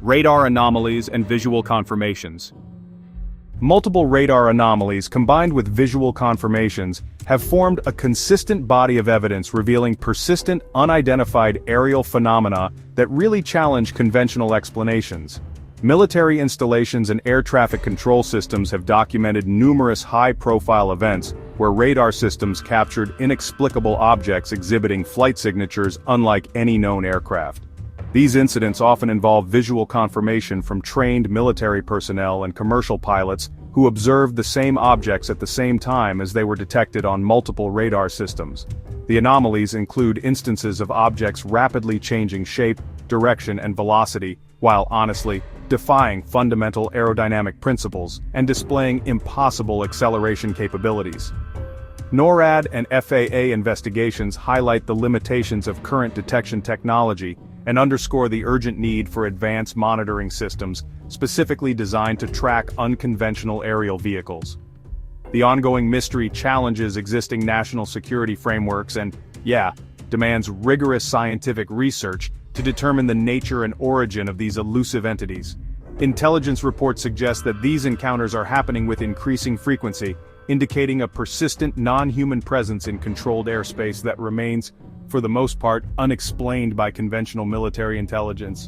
radar anomalies and visual confirmations. Multiple radar anomalies combined with visual confirmations have formed a consistent body of evidence revealing persistent, unidentified aerial phenomena that really challenge conventional explanations. Military installations and air traffic control systems have documented numerous high-profile events where radar systems captured inexplicable objects exhibiting flight signatures unlike any known aircraft. These incidents often involve visual confirmation from trained military personnel and commercial pilots who observed the same objects at the same time as they were detected on multiple radar systems. The anomalies include instances of objects rapidly changing shape, direction, and velocity, while honestly, defying fundamental aerodynamic principles and displaying impossible acceleration capabilities. NORAD and FAA investigations highlight the limitations of current detection technology and underscore the urgent need for advanced monitoring systems specifically designed to track unconventional aerial vehicles. The ongoing mystery challenges existing national security frameworks and, demands rigorous scientific research to determine the nature and origin of these elusive entities. Intelligence reports suggest that these encounters are happening with increasing frequency, indicating a persistent non-human presence in controlled airspace that remains, for the most part, unexplained by conventional military intelligence.